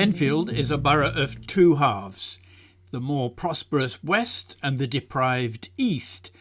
Enfield is a borough of two halves, the more prosperous west and the deprived east.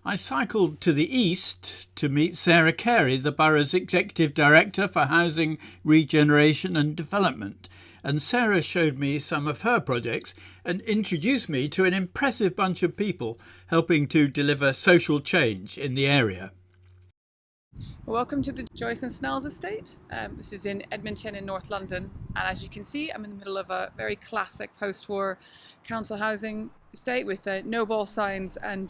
I cycled to the east to meet Sarah Cary, the borough's Executive Director for Housing Regeneration and Development, and Sarah showed me some of her projects and introduced me to an impressive bunch of people helping to deliver social change in the area. Welcome to the Joyce and Snells estate. This is in Edmonton in North London, and as you can see I'm in the middle of a very classic post-war council housing estate with no ball signs and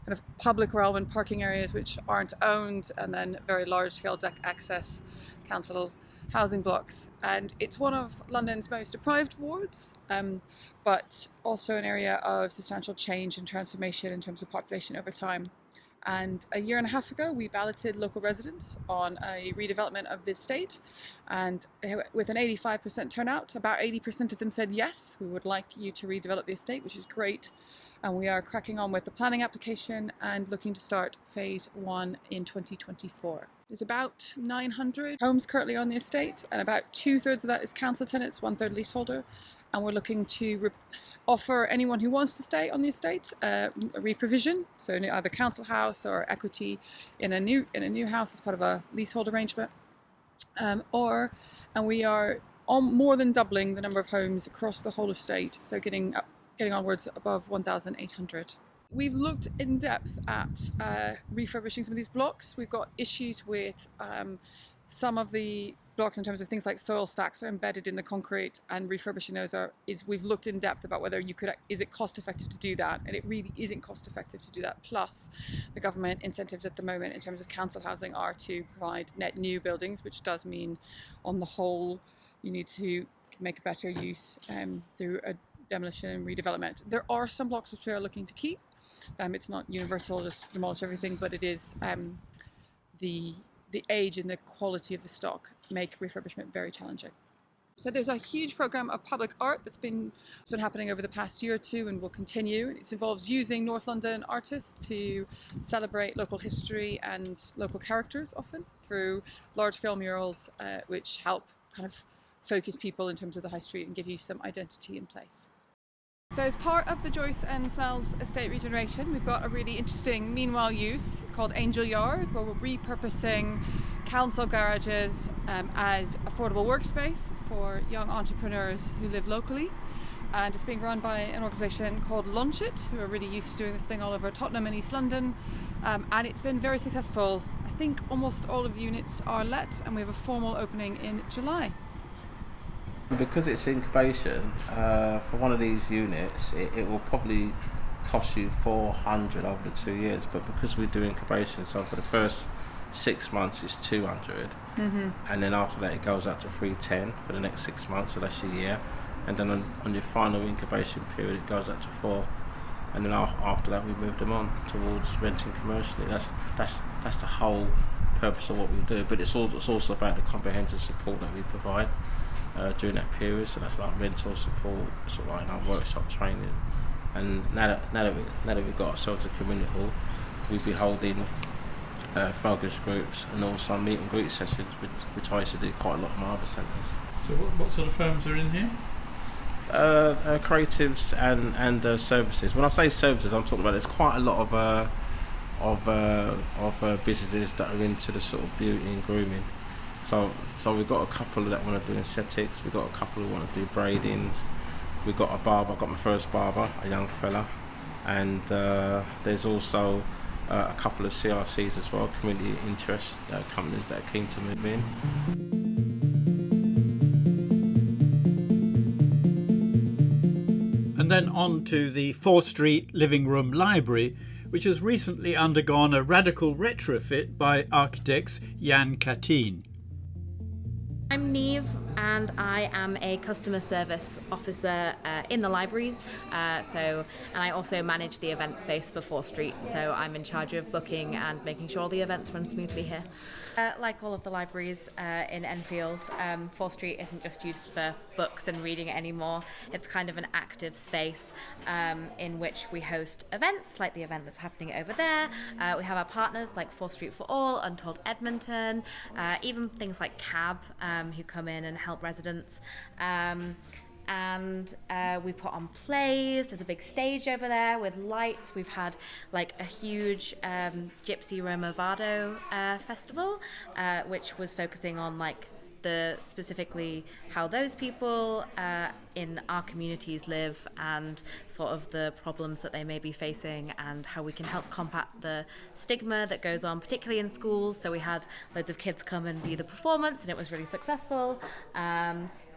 kind of public realm and parking areas which aren't owned, and then very large scale deck access council housing blocks. And it's one of London's most deprived wards, but also an area of substantial change and transformation in terms of population over time. And a year and a half ago we balloted local residents on a redevelopment of the estate, and with an 85% turnout, about 80% of them said yes, we would like you to redevelop the estate, which is great. And we are cracking on with the planning application and looking to start phase 1 in 2024. There's about 900 homes currently on the estate, and about 2/3 of that is council tenants, 1/3 leaseholder. And we're looking to offer anyone who wants to stay on the estate a reprovision, so either council house or equity in a new house as part of a leasehold arrangement, and we are more than doubling the number of homes across the whole estate, so getting onwards above 1,800. We've looked in depth at refurbishing some of these blocks. We've got issues with some of the blocks in terms of things like soil stacks are embedded in the concrete, and refurbishing those we've looked in depth about whether is it cost effective to do that, and it really isn't cost effective to do that. Plus the government incentives at the moment in terms of council housing are to provide net new buildings, which does mean on the whole you need to make a better use through a demolition and redevelopment. There are some blocks which we are looking to keep. It's not universal, just demolish everything, but it is the age and the quality of the stock make refurbishment very challenging. So there's a huge program of public art that's been happening over the past year or two and will continue. It involves using North London artists to celebrate local history and local characters, often through large-scale murals which help kind of focus people in terms of the high street and give you some identity in place. So as part of the Joyce and Snells estate regeneration, we've got a really interesting meanwhile use called Angel Yard, where we're repurposing council garages as affordable workspace for young entrepreneurs who live locally. And it's being run by an organisation called Launch It, who are really used to doing this thing all over Tottenham and East London. And it's been very successful. I think almost all of the units are let, and we have a formal opening in July. Because it's incubation, for one of these units, it will probably cost you 400 over the 2 years. But because we do incubation, so for the first 6 months it's 200, and then after that it goes up to 310 for the next 6 months, so that's your year. And then on your final incubation period it goes up to 4, and then after that we move them on towards renting commercially. That's the whole purpose of what we do. But it's also about the comprehensive support that we provide during that period, so that's like rental support, sort of like workshop training. And now that we've got ourselves a community hall, we'll be holding focus groups and also meet and greet sessions, which I used to do quite a lot in my other centres. So what sort of firms are in here? Creatives and services. When I say services, I'm talking about there's quite a lot of businesses that are into the sort of beauty and grooming. So we've got a couple that want to do aesthetics, we've got a couple who want to do braidings, we've got a barber, I got my first barber, a young fella, and there's also a couple of CRCs as well, community interest companies that are keen to move in. And then on to the 4th Street Living Room Library, which has recently undergone a radical retrofit by architects Jan Katin. I'm Neve, and I am a customer service officer in the libraries, and I also manage the event space for 4th Street, so I'm in charge of booking and making sure all the events run smoothly here. Like all of the libraries in Enfield, 4th Street isn't just used for books and reading anymore. It's kind of an active space in which we host events, like the event that's happening over there. We have our partners like 4th Street for All, Untold Edmonton, even things like CAB, who come in and help residents. And we put on plays. There's a big stage over there with lights. We've had like a huge Gypsy Roma Vado festival, which was focusing on like specifically how those people in our communities live and sort of the problems that they may be facing and how we can help combat the stigma that goes on, particularly in schools. So we had loads of kids come and view the performance, and it was really successful.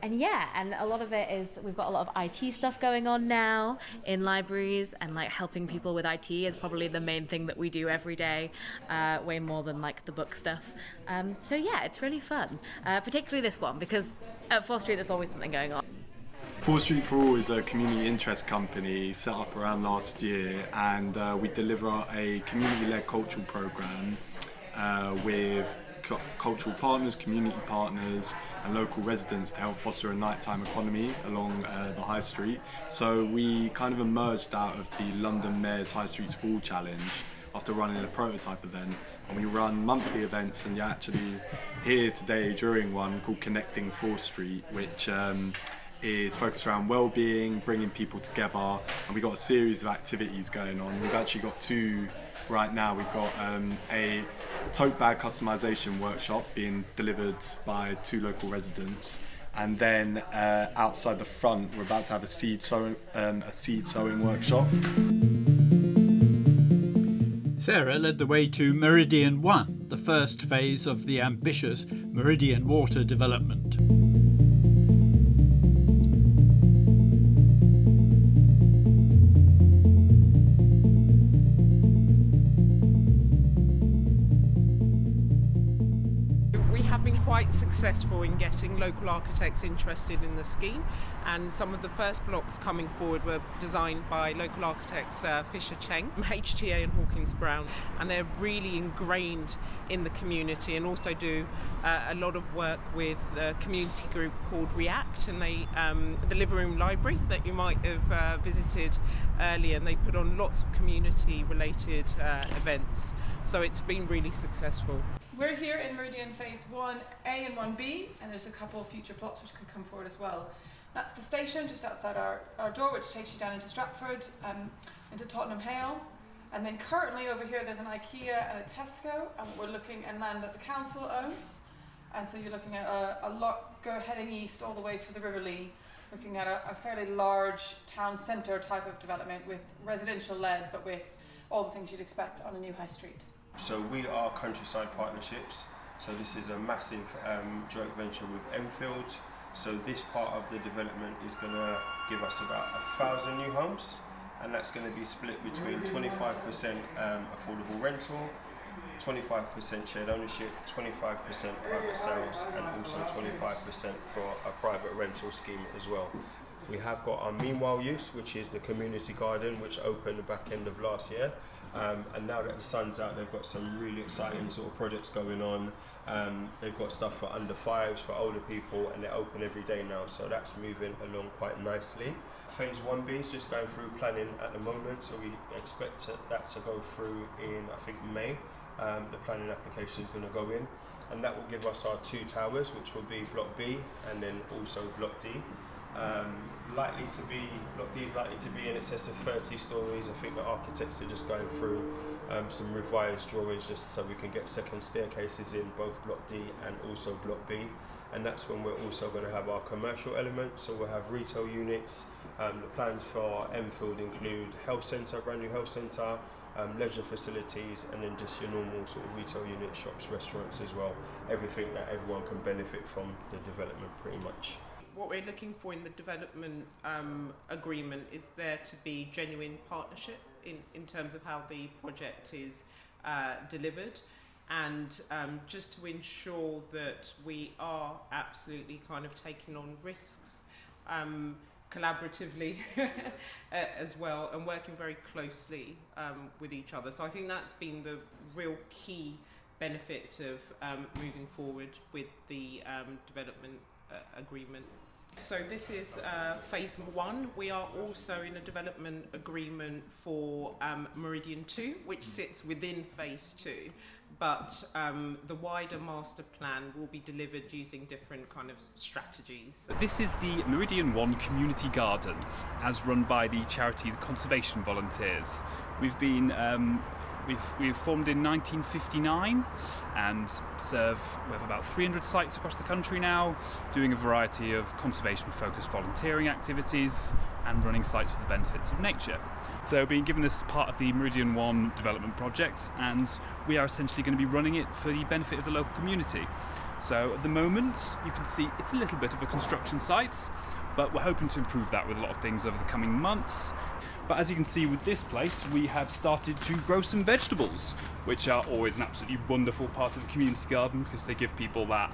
And a lot of it is, we've got a lot of IT stuff going on now in libraries, and like helping people with IT is probably the main thing that we do every day, way more than like the book stuff. It's really fun, particularly this one, because at 4th Street there's always something going on. 4th Street for All is a community interest company set up around last year, and we deliver a community-led cultural programme with cultural partners, community partners and local residents to help foster a nighttime economy along the High Street. So we kind of emerged out of the London Mayor's High Streets Fall Challenge after running a prototype event, and we run monthly events, and you're actually here today during one called Connecting 4th Street, which is focused around well-being, bringing people together, and we've got a series of activities going on. We've actually got 2 right now. We've got a tote bag customization workshop being delivered by 2 local residents, and then outside the front we're about to have a seed sowing workshop. Sarah led the way to Meridian 1, the first phase of the ambitious Meridian water development. Quite successful in getting local architects interested in the scheme, and some of the first blocks coming forward were designed by local architects Fisher Cheng, HTA and Hawkins Brown, and they're really ingrained in the community and also do a lot of work with a community group called React, and they the living room library that you might have visited earlier, and they put on lots of community related events, so it's been really successful. We're here in Meridian Phase 1A and 1B, and there's a couple of future plots which could come forward as well. That's the station just outside our door, which takes you down into Stratford, into Tottenham Hale. And then currently over here there's an IKEA and a Tesco, and we're looking at land that the council owns. And so you're looking at a lot heading east all the way to the River Lee, looking at a fairly large town centre type of development with residential led, but with all the things you'd expect on a new high street. So we are Countryside Partnerships. So this is a massive joint venture with Enfield. So this part of the development is going to give us about 1,000 new homes, and that's going to be split between 25% affordable rental, 25% shared ownership, 25% private sales, and also 25% for a private rental scheme as well. We have got our Meanwhile use, which is the community garden, which opened the back end of last year. And now that the sun's out, they've got some really exciting sort of projects going on. They've got stuff for under 5s, for older people, and they're open every day now, so that's moving along quite nicely. Phase 1B is just going through planning at the moment, so we expect that to go through in, I think, May. The planning application is going to go in, and that will give us our 2 towers, which will be Block B and then also Block D. Block D is likely to be in excess of 30 stories. I think the architects are just going through some revised drawings just so we can get second staircases in both Block D and also Block B. And that's when we're also going to have our commercial element, so we'll have retail units. The plans for Enfield include health centre, brand new health centre, leisure facilities, and then just your normal sort of retail unit, shops, restaurants as well. Everything that everyone can benefit from the development pretty much. What we're looking for in the development agreement is there to be genuine partnership in terms of how the project is delivered, and just to ensure that we are absolutely kind of taking on risks collaboratively as well, and working very closely with each other. So I think that's been the real key benefit of moving forward with the development agreement. So this is phase 1. We are also in a development agreement for Meridian 2, which sits within phase 2. But the wider master plan will be delivered using different kind of strategies. This is the Meridian 1 Community Garden, as run by the charity The Conservation Volunteers. We've formed in 1959 and we have about 300 sites across the country now, doing a variety of conservation-focused volunteering activities and running sites for the benefits of nature. So being given this part of the Meridian 1 development project, and we are essentially going to be running it for the benefit of the local community. So at the moment, you can see it's a little bit of a construction site, but we're hoping to improve that with a lot of things over the coming months. But as you can see with this place, we have started to grow some vegetables, which are always an absolutely wonderful part of the community garden because they give people that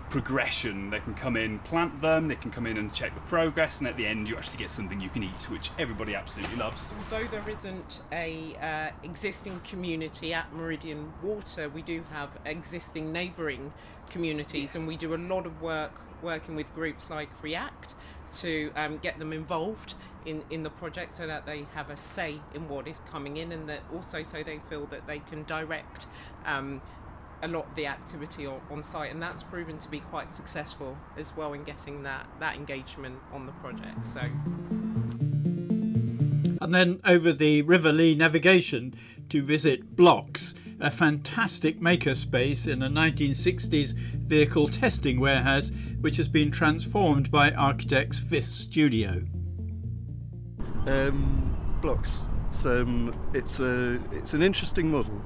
progression. They can come in, plant them, they can come in and check the progress, and at the end you actually get something you can eat, which everybody absolutely loves. Although there isn't a existing community at Meridian Water, we do have existing neighbouring communities. Yes. And we do a lot of work working with groups like React to get them involved in the project so that they have a say in what is coming in, and that also so they feel that they can direct a lot of the activity on site, and that's proven to be quite successful as well in getting that engagement on the project. So. And then over the River Lee navigation to visit Blocks, a fantastic makerspace in a 1960s vehicle testing warehouse which has been transformed by Architect's 5th studio. Blocks. It's an interesting model.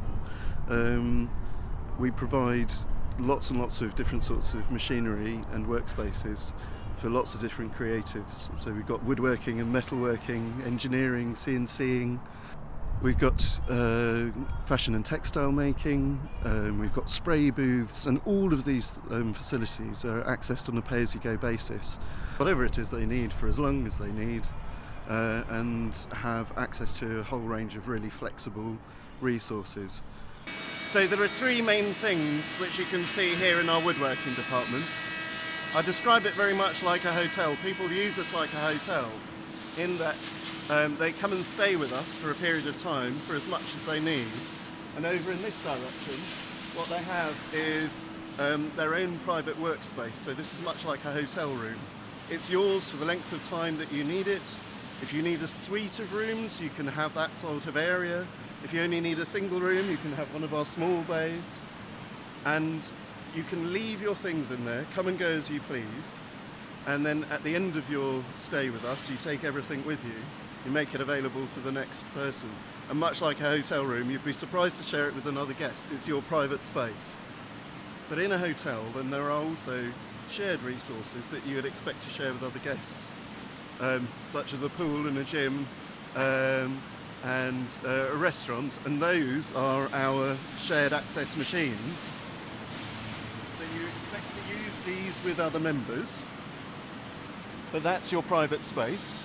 We provide lots and lots of different sorts of machinery and workspaces for lots of different creatives. So we've got woodworking and metalworking, engineering, CNCing. We've got fashion and textile making. We've got spray booths, and all of these facilities are accessed on a pay-as-you-go basis. Whatever it is they need for as long as they need, and have access to a whole range of really flexible resources. So there are 3 main things which you can see here in our woodworking department. I describe it very much like a hotel. People use us like a hotel in that they come and stay with us for a period of time for as much as they need. And over in this direction, what they have is their own private workspace. So this is much like a hotel room. It's yours for the length of time that you need it. If you need a suite of rooms, you can have that sort of area. If you only need a single room, you can have one of our small bays. And you can leave your things in there, come and go as you please. And then at the end of your stay with us, you take everything with you. You make it available for the next person. And much like a hotel room, you'd be surprised to share it with another guest. It's your private space. But in a hotel, then there are also shared resources that you would expect to share with other guests, such as a pool and a gym, and a restaurant, and those are our shared access machines. So you expect to use these with other members, but that's your private space.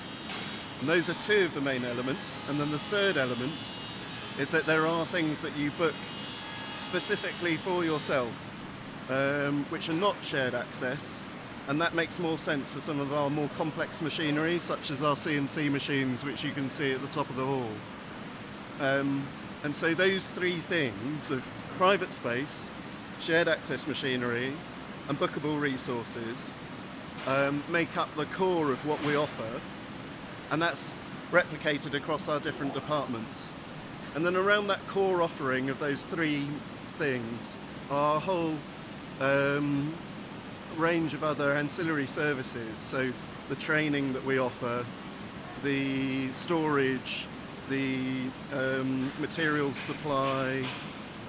And those are 2 of the main elements. And then the third element is that there are things that you book specifically for yourself, which are not shared access. And that makes more sense for some of our more complex machinery, such as our CNC machines, which you can see at the top of the hall. And so those 3 things of private space, shared access machinery, and bookable resources make up the core of what we offer, and that's replicated across our different departments. And then around that core offering of those 3 things, our whole range of other ancillary services, so the training that we offer, the storage, the materials supply,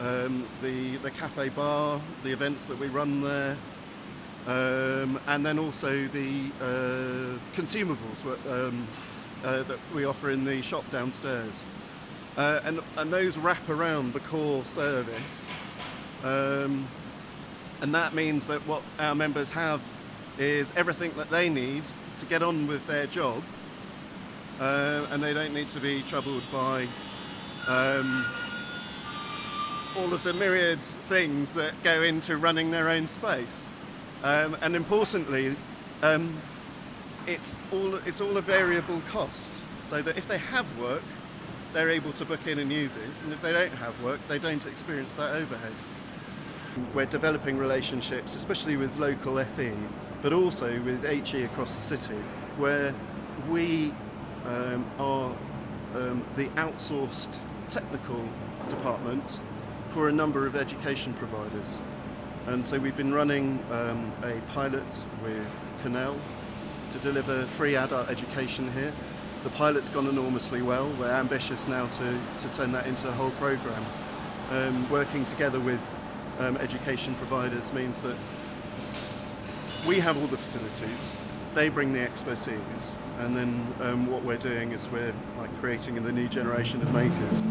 the cafe bar, the events that we run there, and then also the consumables that we offer in the shop downstairs. And those wrap around the core service. And that means that what our members have is everything that they need to get on with their job, and they don't need to be troubled by all of the myriad things that go into running their own space. And importantly, it's all a variable cost, so that if they have work, they're able to book in and use it, and if they don't have work, they don't experience that overhead. We're developing relationships, especially with local FE, but also with HE across the city, where we are the outsourced technical department for a number of education providers. And so we've been running a pilot with Cornell to deliver free adult education here. The pilot's gone enormously well. We're ambitious now to turn that into a whole programme. Working together with education providers means that we have all the facilities, they bring the expertise, and then what we're doing is we're like creating the new generation of makers.